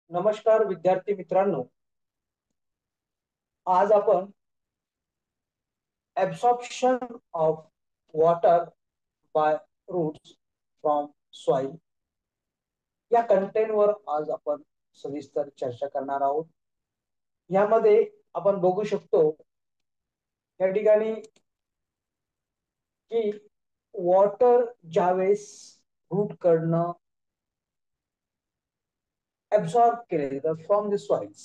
नमस्कार विद्यार्थी मित्रांनो. आज आपण absorption of water by roots from soil या कंटेंटवर आज आपण सविस्तर चर्चा करणार आहोत. यामध्ये आपण बघू शकतो या ठिकाणी की वॉटर ज्यावेळेस रूट कडनं ऍब्सॉर्ब केले जातात फ्रॉम द सॉइल्स,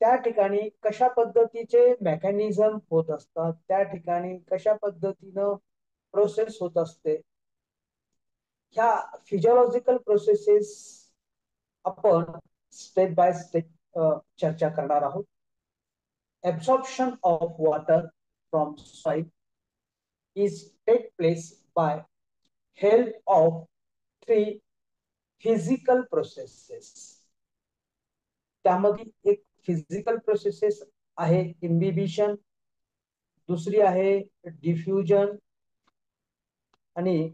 त्या ठिकाणी कशा पद्धतीचे मेकॅनिझम होत असतात, त्या ठिकाणी कशा पद्धतीनं प्रोसेस होत असते, ह्या फिजिओलॉजिकल प्रोसेसेस आपण स्टेप बाय स्टेप चर्चा करणार आहोत. Absorption of water from soil is take place by help of three physical processes. त्यामध्ये एक फिजिकल प्रोसेसेस आहे इम्बिबिशन, दुसरी आहे डिफ्युजन आणि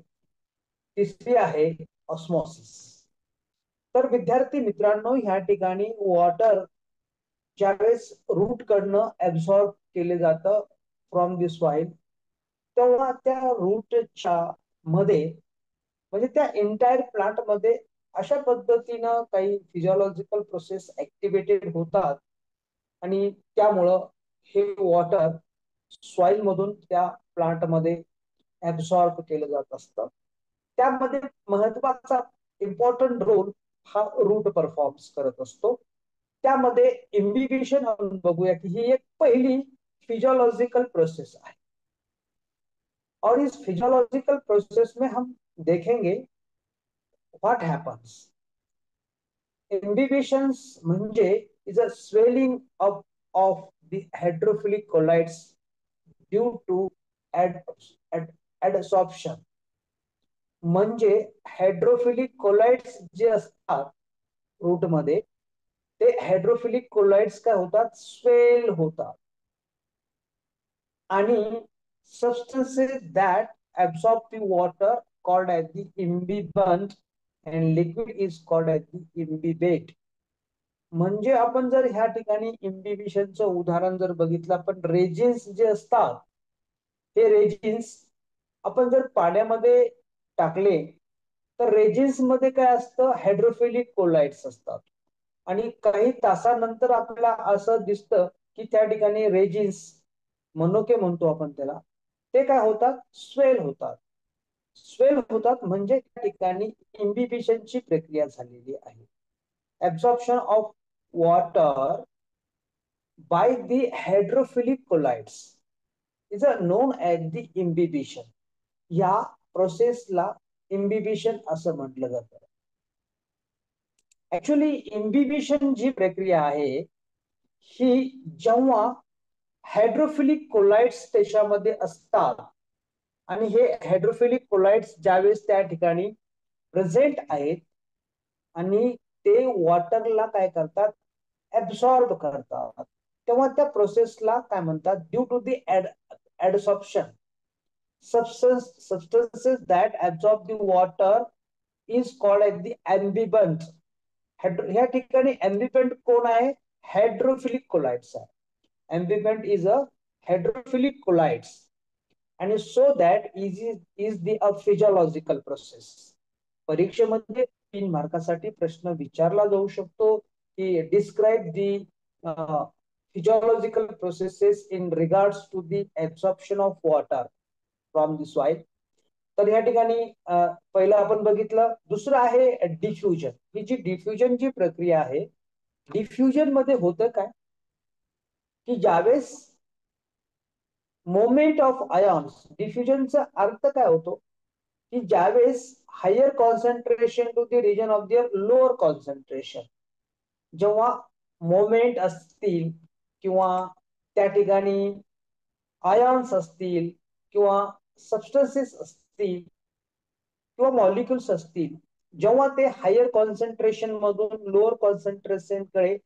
तिसरी आहे ऑस्मॉसिस. तर विद्यार्थी मित्रांनो, ह्या ठिकाणी वॉटर ज्यावेळेस रूट कडनं ऍब्सॉर्ब केले जातं फ्रॉम दी सॉइल, तेव्हा त्या रूटच्या मध्ये म्हणजे त्या एंटायर प्लांट मध्ये अशा पद्धतीनं काही फिजिओलॉजिकल प्रोसेस ऍक्टिव्हेटेड होतात आणि त्यामुळं हे वॉटर सॉइल मधून त्या प्लांट मध्ये ऍब्सॉर्ब केलं जात असतं. त्यामध्ये महत्वाचा इम्पॉर्टंट रोल हा रूट परफॉर्म्स करत असतो. त्यामध्ये इम्बिबिशन आपण बघूया की ही एक पहिली फिजियोलॉजिकल प्रोसेस है और इस फिजियोलॉजिकल प्रोसेस में हम देखेंगे व्हाट हैपन्स. इम्बिबिशंस म्हणजे is a swelling up of the hydrophilic colloids due to adsorption. म्हणजे हायड्रोफिलिक कोलाइड्स जे असतात रूट मध्ये, ते हायड्रोफिलिक कोलाइड्स काय होतात, स्वेल होतात आणि substances that absorb the water called as the imbibant and liquid is called as the imbibate. म्हणजे आपण जर ह्या ठिकाणी इम्बिबिशनचं उदाहरण जर बघितलं, पण रेजिन्स जे असतात हे रेजिन्स आपण जर पाण्यामध्ये टाकले तर रेजिन्स मध्ये काय असतं, हायड्रोफिलिक कोलाइड्स असतात आणि काही तासानंतर आपल्याला असं दिसतं की त्या ठिकाणी रेजिन्स मनोके म्हणतो आपण त्याला, ते काय होतात, स्वेल होतात. स्वेल होतात म्हणजे त्या ठिकाणी इम्बिबिशनची प्रक्रिया झालेली आहे. Absorption of water by the hydrophilic colloids is known as the imbibition. या प्रोसेसला इम्बिबिशन असं म्हटलं जातं. ऍक्च्युली इम्बिबिशन जी प्रक्रिया आहे ही जेव्हा हायड्रोफिलिक कोलाइड्स त्याच्यामध्ये असतात आणि हे हायड्रोफिलिक कोलाइड्स ज्यावेळेस त्या ठिकाणी प्रेझेंट आहेत आणि ते वॉटरला काय करतात, ऍब्सॉर्ब करतात, तेव्हा त्या प्रोसेसला काय म्हणतात, due to the adsorption substances that absorb the water is called as the ambibant. ह्या ठिकाणी ambibant कोण आहे, हायड्रोफिलिक कोलाइड्स आहे. ambibant is a hydrophilic colloids and so that is the a physiological process. परीक्षेमध्ये 3 मार्कासाठी प्रश्न विचारला जाऊ शकतो की describe the physiological processes in regards to the absorption of water from the soil. तर या ठिकाणी पहिलं आपण बघितलं. दुसरं आहे डिफ्युजन. ही जी डिफ्युजनची प्रक्रिया आहे, डिफ्युजन मध्ये होतं काय की ज्यावेळेस मोमेंट ऑफ आयॉन्स, डिफ्युजनचा अर्थ काय होतो की ज्यावेळेस higher concentration to the region of the lower concentration, जेव्हा मोमेंट असतील किंवा त्या ठिकाणी आयॉन्स असतील किंवा सबस्टन्सेस असतील किंवा मॉलिक्युल्स असतील, जेव्हा ते हायर कॉन्सन्ट्रेशन मधून लोअर कॉन्सन्ट्रेशन कडे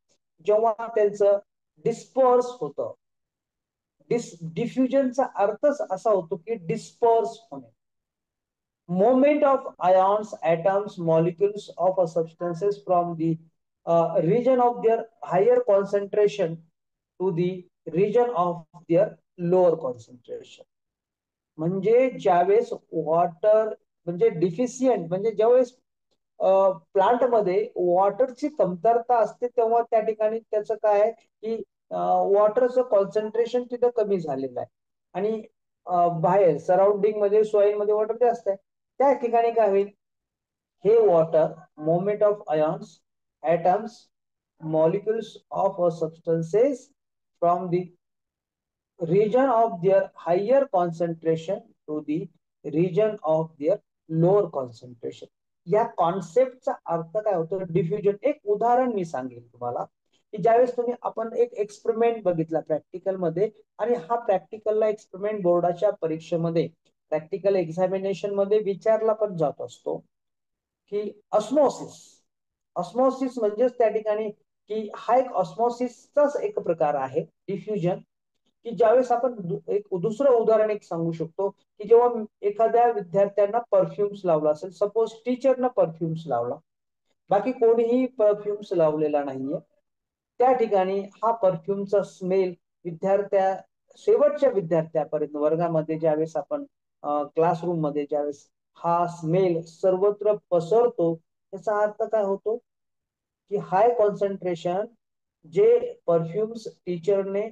जेव्हा त्यांचं डिस्पर्स होतं, डिफ्युजनचा अर्थच असा होतो की डिस्पर्स होणे. movement of ions, atoms, molecules of substances from the region of their higher concentration to the region of their lower concentration. म्हणजे ज्यावेळेस वॉटर म्हणजे डिफिशियंट म्हणजे ज्यावेळेस प्लांट मध्ये वॉटरची कमतरता असते तेव्हा त्या ठिकाणी त्याचं काय आहे की वॉटरचं कॉन्सन्ट्रेशन तिथं कमी झालेलं आहे आणि बाहेर सराउंडिंग मध्ये सॉइल मध्ये वॉटर जास्त आहे त्या ठिकाणी काय होईल हे water moment of ions atoms molecules of substances from the region of their higher concentration to the region of their lower concentration. या कॉन्सेप्टचा अर्थ काय होतो डिफ्युजन. एक उदाहरण मी सांगेन तुम्हाला की ज्यावेळेस तुम्ही आपण एक एक्सपेरिमेंट बघितला प्रॅक्टिकल मध्ये आणि हा प्रॅक्टिकलला एक्सपेरिमेंट बोर्डाच्या परीक्षेमध्ये प्रॅक्टिकल एक्झामिनेशन मध्ये विचारला पण जात असतो की ऑस्मोसिस. ऑस्मोसिस म्हणजेच त्या ठिकाणी की हा एक ऑस्मोसिसचाच एक प्रकार आहे डिफ्युजन की ज्यावेळेस आपण एक दुसरं उदाहरण एक सांगू शकतो की जेव्हा एखाद्या विद्यार्थ्यांना परफ्युम्स लावला असेल सपोज टीचरनं परफ्युम्स लावला बाकी कोणीही परफ्युम्स लावलेला नाहीये त्या ठिकाणी हा परफ्युमचा स्मेल विद्यार्थ्या शेवटच्या विद्यार्थ्यापर्यंत वर्गामध्ये ज्यावेळेस आपण क्लासरूम मध्ये ज्यावेळेस हा स्मेल सर्वत्र पसरतो याचा अर्थ काय होतो की हाय कॉन्सन्ट्रेशन जे परफ्युम्स टीचरने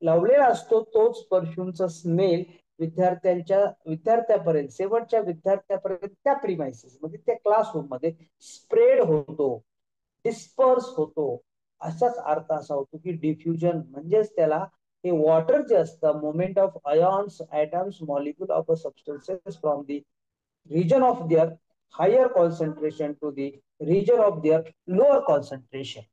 लावलेला असतो तोच परफ्युमचा स्मेल विद्यार्थ्यापर्यंत शेवटच्या विद्यार्थ्यापर्यंत त्या प्रिमायसेस मध्ये त्या क्लासरूम मध्ये स्प्रेड होतो डिस्पर्स होतो असाच अर्थ असा होतो की डिफ्युजन म्हणजेच त्याला हे वॉटर जे असतं moment of ions atoms molecule of a substances from the region of their higher concentration to the region of their lower concentration.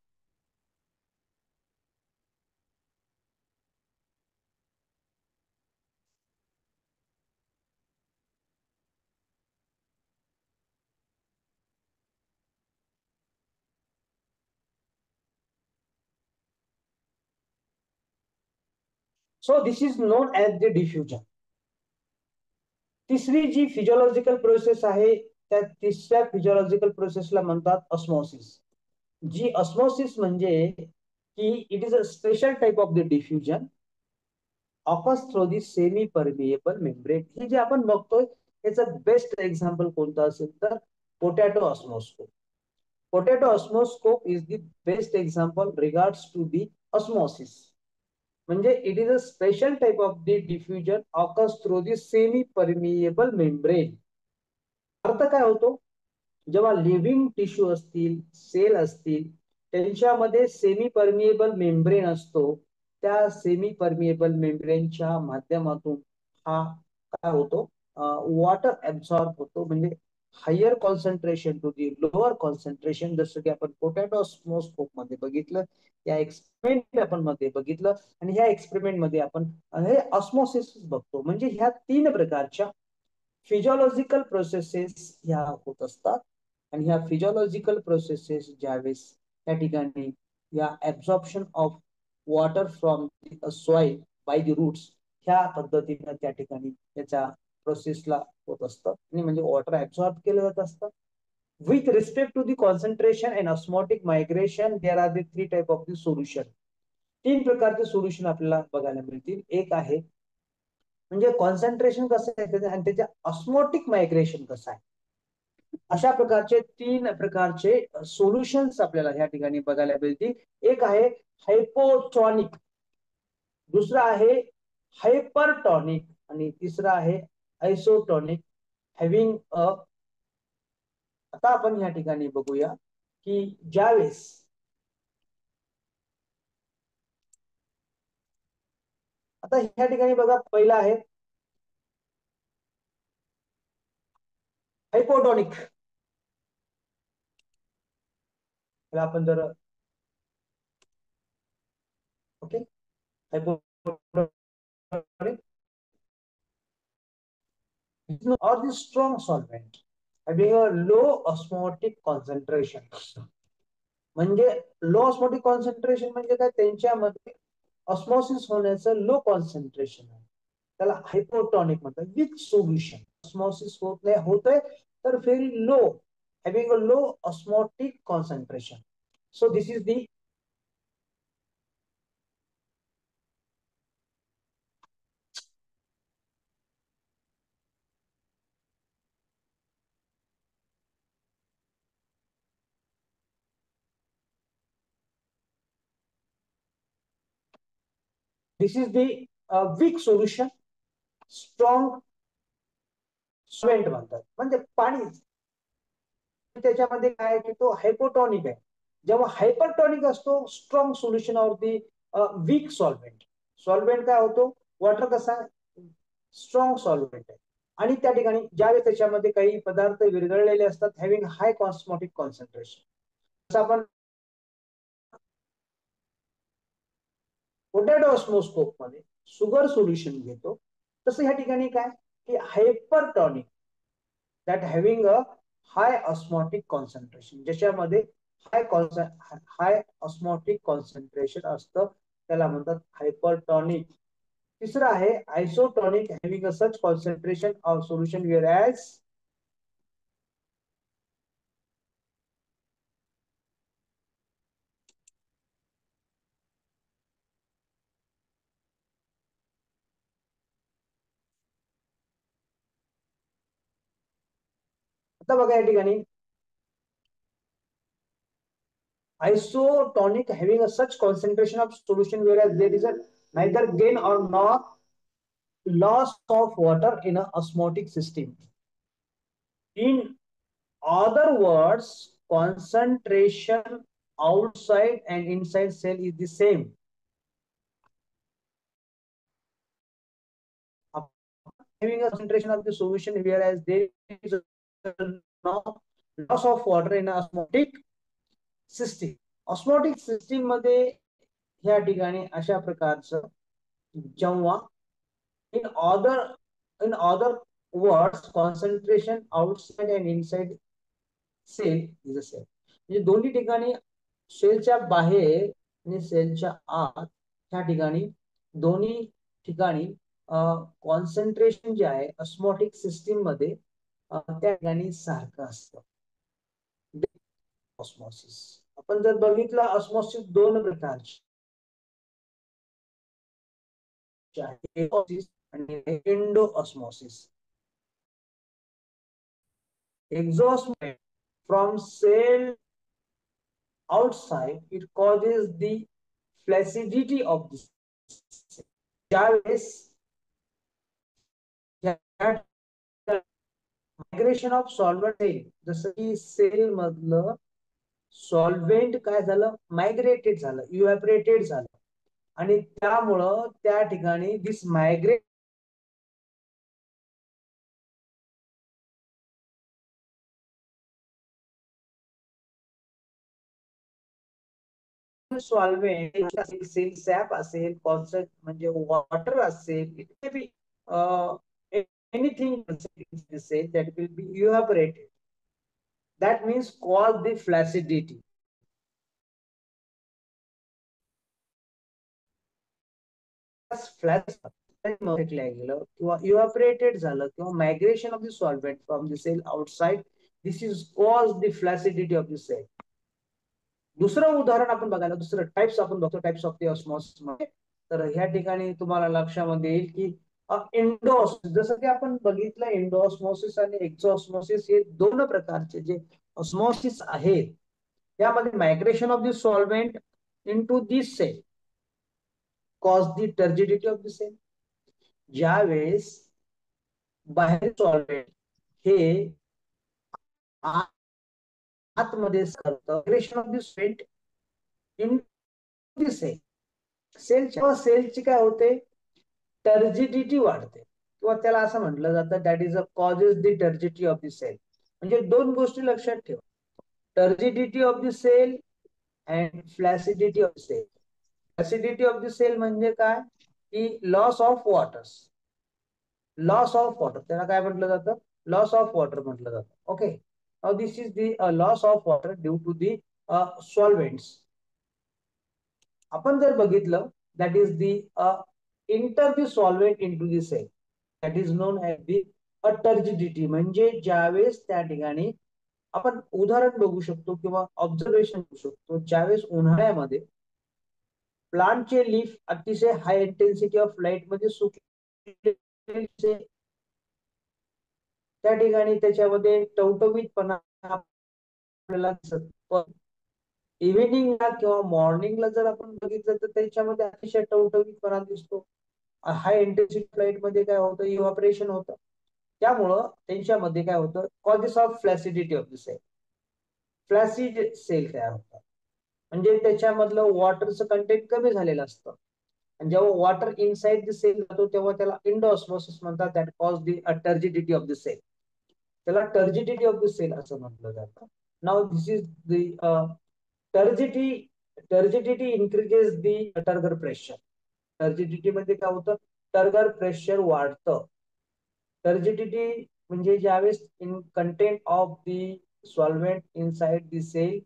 So this is known as the diffusion. तिसरी जी physiological process आहे त्या तिसऱ्या physiological प्रोसेसला म्हणतात osmosis. जी osmosis म्हणजे की it is a special type of the diffusion occurs through the semi permeable membrane. हे जे आपण बघतोय याचं बेस्ट एक्झाम्पल कोणतं असेल तर potato osmoscope. Potato osmoscope is the best example regards to the osmosis. म्हणजे it is a special type of the diffusion occurs through the semi permeable membrane. अर्थ काय होतो जेव्हा लिव्हिंग टिश्यू असतील सेल असतील त्यांच्यामध्ये सेमी परमिएबल मेम्ब्रेन असतो त्या सेमी परमिएबल मेम्ब्रेनच्या माध्यमातून हा काय होतो वॉटर ऍब्सॉर्ब होतो म्हणजे higher concentration to the lower concentration जसं की आपण पोटॅटो ऑस्मोस्कोप मध्ये बघितलं त्या एक्सपेरिमेंट आपण मध्ये बघितलं आणि ह्या एक्सपेरिमेंट मध्ये आपण हे ऑस्मोसिस बघतो. म्हणजे ह्या तीन प्रकारच्या फिजिओलॉजिकल प्रोसेसेस ह्या होत असतात आणि ह्या फिजिओलॉजिकल प्रोसेसेस ज्यावेळेस त्या ठिकाणी या absorption of water from soil by the roots ह्या पद्धतीनं त्या ठिकाणी त्याच्या प्रोसेसला होत असतं आणि म्हणजे वॉटर ऍब्झॉर्ब केलं जात असतं. With respect to the concentration and osmotic migration there are the three type of the solution. तीन प्रकारचे सोल्युशन आपल्याला बघायला मिळतील. एक आहे म्हणजे कॉन्सन्ट्रेशन कसं आहे आणि त्याच्या ऑस्मोटिक मायग्रेशन कसं आहे अशा प्रकारचे तीन प्रकारचे सोल्युशन्स आपल्याला या ठिकाणी बघायला मिळतील. एक आहे हायपोटॉनिक दुसरा आहे हायपरटॉनिक आणि तिसरा आहे आयसोटॉनिक हॅव्हिंग अ. आता आपण या ठिकाणी बघूया की ज्यावेळेस आता ह्या ठिकाणी बघा पहिला आहे हायपोटॉनिक. आपण जर okay हायपोटॉनिक or the strong solvent having a low osmotic concentration. म्हणजे लो ऑस्मोटिक कॉन्सन्ट्रेशन म्हणजे काय त्यांच्यामध्ये ऑस्मोसिस होण्याचं लो कॉन्सन्ट्रेशन आहे त्याला हायपोटॉनिक म्हणतात. विथ सोल्युशन ऑस्मोसिस होत नाही होतंय तर very low having a low osmotic concentration. So this is the weak solution. Strong solvent म्हणतात, म्हणजे पाणी त्याच्यामध्ये काय की तो हायपोटॉनिक आहे. जेव्हा हायपरटॉनिक असतो स्ट्रॉंग सोल्युशनवरती वीक सॉल्व्हेंट. सॉल्व्हेंट काय होतो, वॉटर कसा स्ट्रॉंग सॉल्व्हेंट आहे. आणि त्या ठिकाणी ज्यावेळेस त्याच्यामध्ये काही पदार्थ विरघळलेले असतात हॅव्हिंग हाय ऑस्मॉटिक कॉन्सन्ट्रेशन. जसं आपण पोटॅटो ऑस्मोस्कोप मध्ये शुगर सोल्युशन घेतो, तसं ह्या ठिकाणी काय की hypertonic that having a high osmotic concentration, ज्याच्यामध्ये हाय ऑस्मॉटिक कॉन्सन्ट्रेशन असतं त्याला म्हणतात हायपरटॉनिक. तिसरं आहे isotonic having a such concentration of solution where as आता बघा या ठिकाणी isotonic having a such concentration of solution whereas there is a neither gain or nor loss of water in a osmotic system. In other words, concentration outside and inside cell is the same. Having a concentration of the solution whereas there is no loss of water in osmotic system. Osmotic system मध्ये ह्या ठिकाणी अशा प्रकारचं जेव्हा in other words concentration outside and inside cell is the same. म्हणजे दोन्ही ठिकाणी सेलच्या बाहेर आणि सेलच्या आत ह्या ठिकाणी दोन्ही ठिकाणी कॉन्सन्ट्रेशन जे आहे ऑस्मॉटिक सिस्टीम मध्ये त्या ठिकाणी सारखं असतं. ऑस्मॉसिस आपण जर बघितलं ऑस्मॉसिस दोन प्रकारचे आणि endo osmosis. Exhaustion from cell outside, it causes the flaccidity of the cell. ज्यावेळेस मायग्रेशन ऑफ सॉल्व्हेंट आहे, जसं की सेल मधलं सॉल्व्हेंट काय झालं मायग्रेटेड झालं, इव्हॅपरेटेड झालं आणि त्यामुळं त्या ठिकाणी दिस मायग्रेट सॉल्व्हेंट असेल, सॅप असेल, कॉन्सन्ट्रेट म्हणजे वॉटर असेल, it may be anything that will be evaporated. That means cause the flaccidity. किंवा evaporated झालं किंवा migration of the solvent from the cell outside, this is cause the flaccidity of the cell. दुसरं उदाहरण आपण बघायला दुसरं types आपण बघतो टाइप्स ऑफ द ऑस्मॉसिस मध्ये. तर ह्या ठिकाणी तुम्हाला लक्षामध्ये येईल की एंडोऑस्मोसिस, जसं की आपण बघितलं एंडोऑस्मोसिस आणि एक्झोऑस्मोसिस हे दोन प्रकारचे जे ऑस्मोसिस आहेत त्यामध्ये migration of the solvent into this cell cause the turgidity of the cell. ज्यावेळेस बाहेर सॉल्व्हेंट हे आतमध्ये migration of the solvent in this cell, सेलची काय होते टर्जिडिटी वाढते किंवा त्याला असं म्हटलं जातं that is a causes the turgidity of the cell. म्हणजे दोन गोष्टी लक्षात ठेवा, turgidity of the cell and flaccidity of cell. Flaccidity of the cell म्हणजे काय की लॉस ऑफ वॉटर, त्याला काय म्हटलं जातं लॉस ऑफ वॉटर म्हटलं जातं. Okay, now this is the loss of water due to the solvents. आपण जर बघितलं that is the inter the solvent into the cell, that is known as the turgidity. म्हणजे ज्यावेळेस त्या ठिकाणी आपण उदाहरण बघू शकतो किंवा ऑब्झर्वेशन करू शकतो. ज्यावेळेस उन्हाळ्यामध्ये प्लांटचे लीफ अतिशय हाय इंटेन्सिटी ऑफ लाईट मध्ये सुकले, त्या ठिकाणी त्याच्यामध्ये टवटवीतपणा आपल्याला दिसत. पण इव्हिनिंगला किंवा मॉर्निंगला जर आपण बघितलं तर त्याच्यामध्ये अतिशय टवटवीतपणा दिसतो. हाय इंटेन्सिटी लाईट मध्ये काय होतं, इव्हॅपोरेशन होतं. त्यामुळं त्यांच्यामध्ये काय होतं, causes of flaccidity of the cell, flaccid cell तयार होतात. म्हणजे त्याच्यामधलं वॉटरचं कंटेंट कमी झालेलं असतं. आणि जेव्हा वॉटर इनसाइड द सेल जातो तेव्हा त्याला इंडोऑस्मोसिस म्हणतात. That cause the turgidity of the cell. त्याला टर्जिडिटी ऑफ द सेल असं म्हटलं जातं. Now this is the turgidity increases the turgor pressure. Turgidity मध्ये काय होतं, टर्गर प्रेशर वाढतं. टर्जिडिटी म्हणजे ज्यावेळेस in content of the solvent inside the cell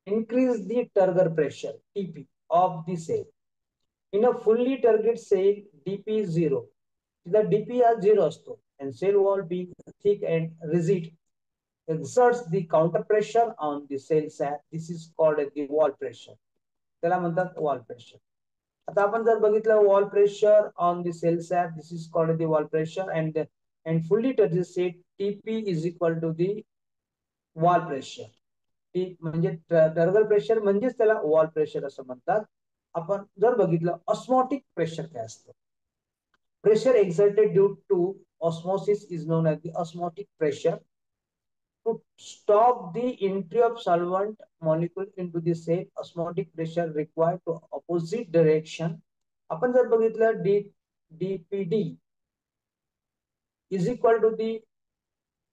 increase the turgor pressure TP of the cell. In a fully turgid cell, DP is 0. The DP is 0 असतो, and cell wall being thick and rigid exerts the counter pressure on the cell sap. This is called as the wall pressure. त्याला म्हणतात wall pressure. आता आपण जर बघितलं wall pressure on the cell sap, this is called the wall pressure, and fully turgid cell TP is equal to the wall pressure. म्हणजे टर्गल pressure म्हणजेच त्याला wall pressure असं म्हणतात. आपण जर बघितलं ऑस्मोटिक प्रेशर काय असतं, pressure exerted due to osmosis is known as the osmotic pressure. To stop the entry of solvent molecule into the cell, osmotic pressure required to opposite direction. आपण जर बघितलं DPD is equal to the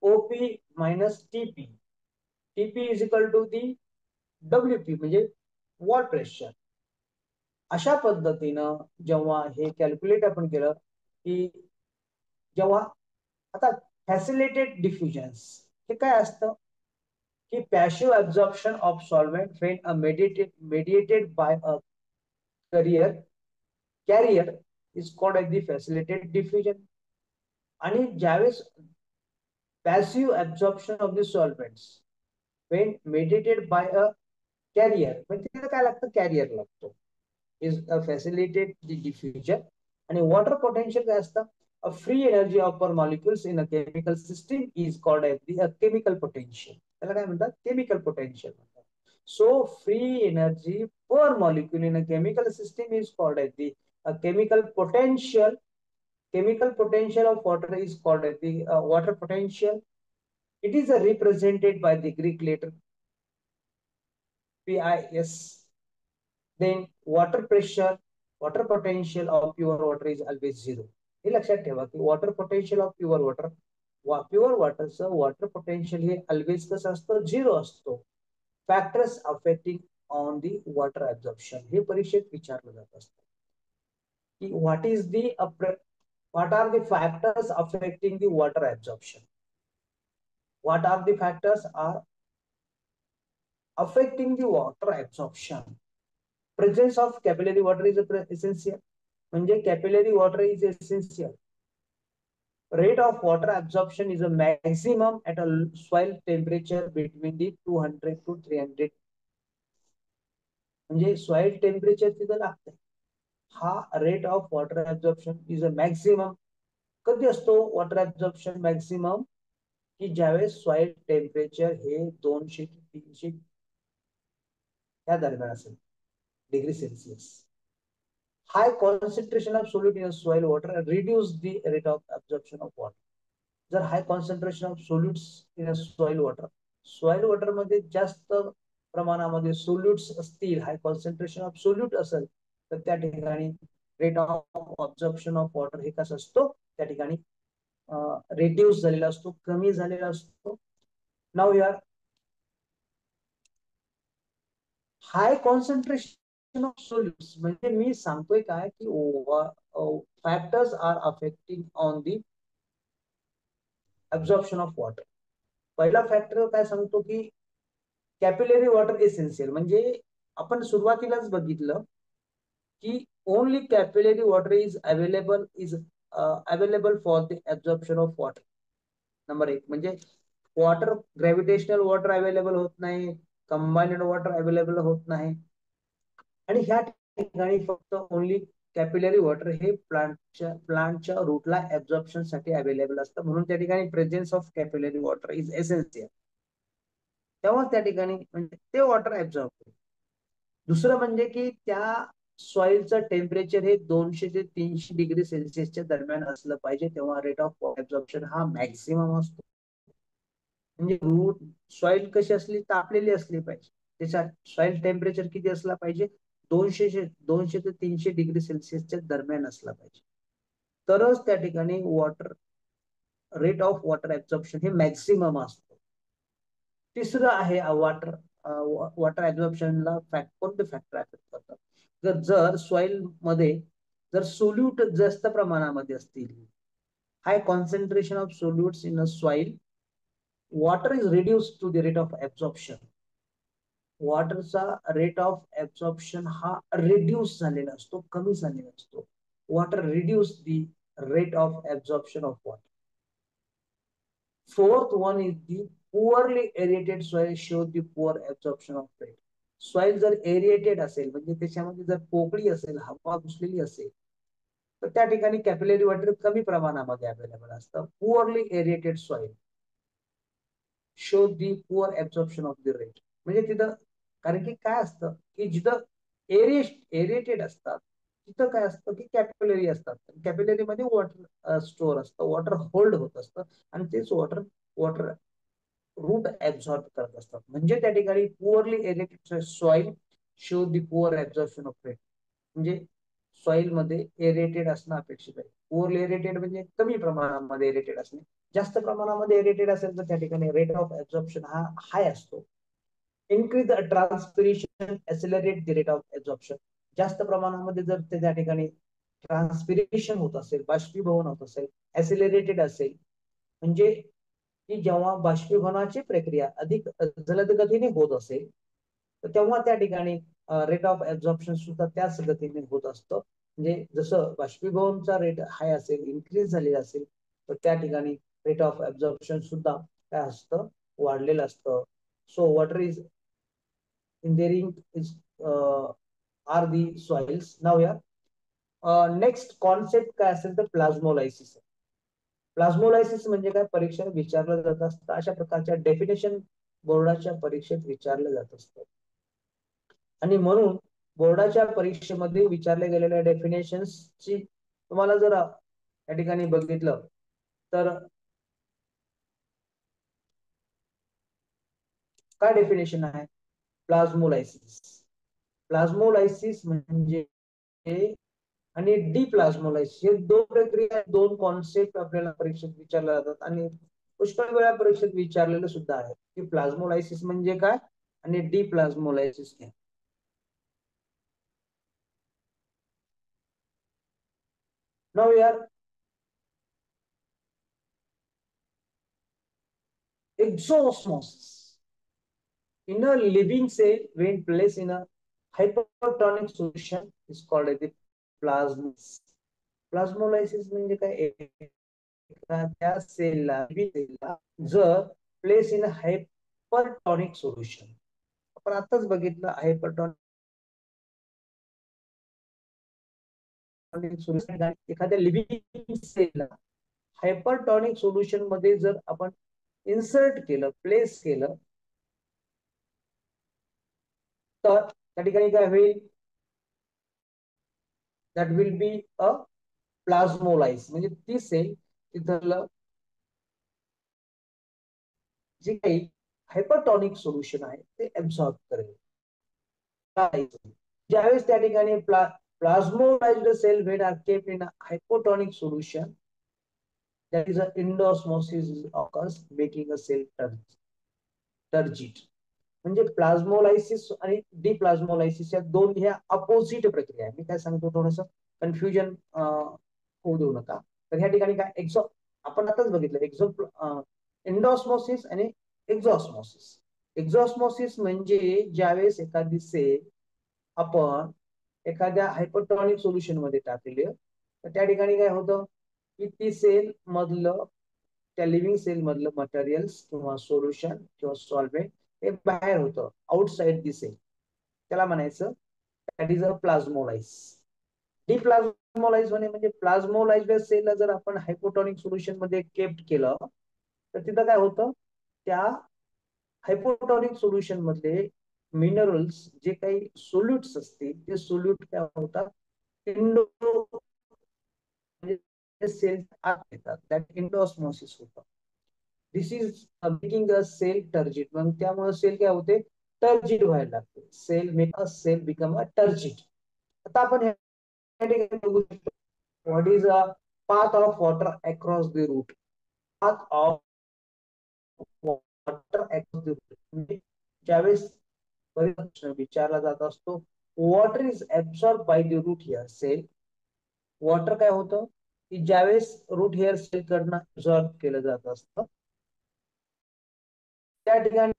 OP minus TP. TP is equal to the WP म्हणजे wall pressure. अशा पद्धतीनं जेव्हा हे calculate आपण केलं की जेव्हा आता फॅसिलिटेड डिफ्युजन्स हे काय असतं की passive absorption of solvent when a mediated by a carrier is called as the facilitated diffusion. आणि ज्यावेळेस passive absorption of the solvents when mediated by a carrier, म्हणजे त्याला काय लागतं, कॅरियर लागतो, is facilitate the diffusion. आणि water potential काय असतं, a free energy of per molecules in a chemical system is called as the chemical potential. त्याला काय म्हणतात, केमिकल पोटेन्शियल म्हणतात. So free energy per molecule in a chemical system is called as the chemical potential. Chemical potential of water is called as the water potential. It is represented by the Greek letter PIS. Then water pressure, water potential of pure water is always 0. हे लक्षात ठेवा की water potential of pure water, pure वॉटरचं water potential हे always कसं असतं, 0 असतो. Factors affecting on the water absorption हे परीक्षेत विचारलं जात असतं की what are the factors affecting the water absorption. What are the factors are affecting the water absorption? Presence of capillary water is essential. म्हणजे capillary water is essential. Rate of water absorption is a maximum at a soil temperature between the 200 to 300. म्हणजे soil temperature तिथं लागतं. हा rate of water absorption is a maximum. कधी असतो water absorption maximum, की ज्यावेळेस soil temperature हे 200 ते 300 या दरम्यान असेल degree Celsius. High concentration of solute in soil water reduce the rate of absorption of water. जर high concentration of solutes in soil water मध्ये जास्त प्रमाणामध्ये सोल्युट्स असतील, हाय कॉन्सन्ट्रेशन ऑफ सोल्यूट असेल, तर त्या ठिकाणी रेट ऑफ ऑब्झॉर्प्शन ऑफ वॉटर हे कसं असतो, त्या ठिकाणी रिड्यूस झालेला असतो, कमी झालेला असतो. नाउ यार हाय कॉन्सन्ट्रेशन ऑफ सोल्युट्स म्हणजे मी सांगतोय काय की factors are affecting on the absorption of water. पहिला फॅक्टर काय सांगतो की कॅपिलरी वॉटर एसेन्शियल. म्हणजे आपण सुरुवातीलाच बघितलं की only capillary water is available for the absorption of water. Number 1 म्हणजे वॉटर ग्रॅव्हिटेशनल वॉटर अवेलेबल होत नाही, कंबाइंड वॉटर अवेलेबल होत नाही. आणि ह्या ठिकाणी फक्त ओनली कॅपिलरी वॉटर हे प्लांटच्या रूटला ऍब्झॉर्प्शन साठी अवेलेबल असतं. म्हणून त्या ठिकाणी presence of capillary water is essential. तेव्हा त्या ठिकाणी म्हणजे ते वॉटर ऍब्झॉर्ब होईल. दुसरं म्हणजे की त्या सॉइलचं टेम्परेचर हे 200 ते 300 डिग्री सेल्सिअसच्या दरम्यान असलं पाहिजे, तेव्हा रेट ऑफ ऍब्झॉर्प्शन हा मॅक्सिमम असतो. म्हणजे रूट सॉइल कशी असली, तापलेली असली पाहिजे. त्याचा सॉइल टेम्परेचर किती असला पाहिजे, 200 ते 300 डिग्री सेल्सिअसच्या दरम्यान असला पाहिजे. तरच त्या ठिकाणी रेट ऑफ वॉटर ऍब्झॉर्प्शन हे मॅक्सिमम असतं. तिसरं आहे वॉटर ऍब्झॉर्प्शनला कोणते फॅक्टर अफेक्ट करतात. जर सॉइल मध्ये जर सोल्यूट जास्त प्रमाणामध्ये असतील, high concentration of solutes in a soil, water is reduce to the rate of absorption. वॉटरचा रेट ऑफ ऍब्झॉर्प्शन हा रिड्यूस झालेला असतो, कमी झालेला असतो. Water reduce the rate of absorption of water. Fourth one is the poorly aerated soil show the poor absorption of rate. Soil जर aerated असेल, म्हणजे त्याच्यामध्ये जर पोकळी असेल, हवा घुसलेली असेल, तर त्या ठिकाणी कॅपिलरी वॉटर कमी प्रमाणामध्ये अवेलेबल असतं. Poorly aerated soil show the poor absorption of the rate. म्हणजे तिथं कारण की काय असतं की जिथं एरिएटेड असतात तिथं काय असतं की कॅपिलरी असतात. कॅपिलरी मध्ये वॉटर स्टोअर असतं, वॉटर होल्ड होत असतं आणि तेच वॉटर वॉटर रूट ऍब्झॉर्ब करत असतात. म्हणजे त्या ठिकाणी poorly aerated soil show the poor absorption of rate. म्हणजे सॉइल मध्ये एरिएटेड असणं अपेक्षित आहे. पुअरली एरिएटेड म्हणजे कमी प्रमाणामध्ये एरिएटेड असणे. जास्त प्रमाणामध्ये एरिएटेड असेल तर त्या ठिकाणी रेट ऑफ ऍब्झॉर्प्शन हा हाय असतो. Increase the transpiration accelerate the rate of absorption. जास्त प्रमाणामध्ये जर त्या ठिकाणी ट्रान्सपिरेशन होत असेल, बाष्पीभवन होत असेल, ऍक्सेलरेटेड असेल, म्हणजे की जेव्हा बाष्पीभवनाची प्रक्रिया अधिक जलद गतीने होत असेल, तर तेव्हा त्या ठिकाणी रेट ऑफ ऍब्झॉर्प्शन सुद्धा त्याच गतीने होत असतं. म्हणजे जसं बाष्पीभवनचा रेट हाय असेल, इन्क्रीज झालेला असेल, तर त्या ठिकाणी रेट ऑफ ऍब्झॉर्प्शन सुद्धा काय असतं, वाढलेलं असतं. So water is endearing is are the soils. Now next concept काय असेल तर प्लाझ्मोलायसिस. प्लाझ्मोलायसिस म्हणजे काय, परीक्षेत विचारलं जात असतं. अशा प्रकारच्या डेफिनेशन बोर्डाच्या परीक्षेत विचारलं जात असतं. आणि म्हणून बोर्डाच्या परीक्षेमध्ये विचारल्या गेलेल्या डेफिनेशन्सची तुम्हाला जर या ठिकाणी बघितलं तर काय डेफिनेशन आहे प्लाझ्मोलायसिस. प्लाझ्मोलायसिस म्हणजे आणि डिप्लाझ्मोलायसिस हे दोन प्रक्रिया, दोन कॉन्सेप्ट आपल्याला परीक्षेत विचारले जातात आणि पुष्कळ वेळा परीक्षेत विचारलेलं सुद्धा आहे की प्लाझ्मोलायसिस म्हणजे काय आणि डिप्लाझ्मोलायसिस काय. नाउ यार exosmosis. In a living cell, when placed in a hypertonic solution, is called as the plasmolysis. प्लाझ्मोलायसिस म्हणजे काय, त्या सेलला जर प्लेस इन हायपरटॉनिक सोल्युशन, आपण आताच बघितलं हायपरटॉनिक सोल्युशन, एखाद्या लिव्हिंग सेलला हायपरटॉनिक सोल्युशन मध्ये जर आपण इन्सर्ट केलं, प्लेस केलं, तर त्या ठिकाणी काय होईल, दॅट विल बी अ प्लाझ्मोलाइज. म्हणजे ती सेल तिथलं जे काही हायपरटॉनिक सोल्युशन आहे ते ऍब्सॉर्ब करेल. ज्यावेळेस त्या ठिकाणी plasmolysed cell when are kept in hypotonic solution, that is an endosmosis occurs making a cell turgid. म्हणजे प्लाझ्मोलायसिस आणि डिप्लाझ्मोलायसिस या दोन ह्या अपोजिट प्रक्रिया आहे. मी काय सांगतो, थोडस कन्फ्युजन होऊ देऊ नका. तर ह्या ठिकाणी काय आपण आताच बघितलं एंडोस्मोसिस आणि एक्झॉस्मोसिस. एक्झॉस्मोसिस म्हणजे ज्यावेळेस एखादी सेल आपण एखाद्या हायपरटॉनिक सोल्युशन मध्ये टाकले, तर त्या ठिकाणी काय होतं की ती सेल मधलं त्या लिव्हिंग सेल मधलं मटेरियल्स किंवा सोल्युशन किंवा सॉल्व्हेंट हे बाहेर होतं, आउटसाइड दी सेल. त्याला म्हणायचं दॅट इज अ प्लाझ्मोलाइज. डिप्लाझ्मोलाइज होणे म्हणजे प्लाझ्मोलाइज्ड सेलला जर आपण हायपोटॉनिक सोल्युशन मध्ये केप्ट केलं तर तिथं काय होतं, त्या हायपोटॉनिक सोल्युशन मधले मिनरल्स जे काही सोल्युट्स असतील ते सोल्यूट काय होतात, इंडो सेल आत येतात, दॅट इंडोऑस्मोसिस होतं. This is making a cell turgid. मग त्यामुळे सेल काय होते, टर्जिट व्हायला लागते. Cell become a turgid. आता आपण what is a path of water across the root. Path of water across the root म्हणजे ज्यावेळेस प्रश्न विचारला जात असतो, water is absorb by the root hair cell. Water काय होतं की ज्यावेळेस रूट हेअर सेल कडनं ऍब्सॉर्ब केलं जात असतं त्या ठिकाणी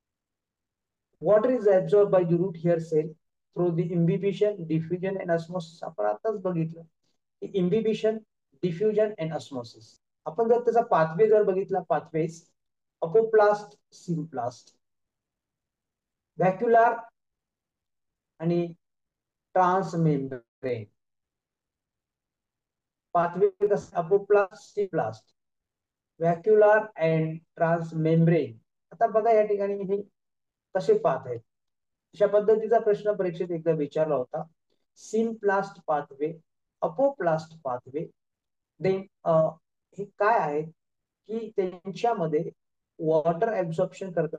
water is absorb by the root hair cell through the imbibition, diffusion and osmosis. आपण आताच बघितलं की इम्बिबिशन, डिफ्युजन अँड ऑस्मोसिस. आपण जर त्याचा पाथवे जर बघितला, पाथवेज अपोप्लास्ट, सिम्प्लास्ट, व्हॅक्युलार आणि ट्रान्समेम्ब्रेन. पाथवे कसं, अपोप्लास्ट, सिम्प्लास्ट, व्हॅक्युलार अँड ट्रान्समेम्ब्रेन. आता बघा या ठिकाणी हे कसे पाथ आहेत. अशा पद्धतीचा प्रश्न परीक्षेत एकदा विचारला होता. Symplast pathway, apoplast pathway. Then हे काय आहेत की त्यांच्यामध्ये वॉटर ऍब्सॉर्प्शन करतात.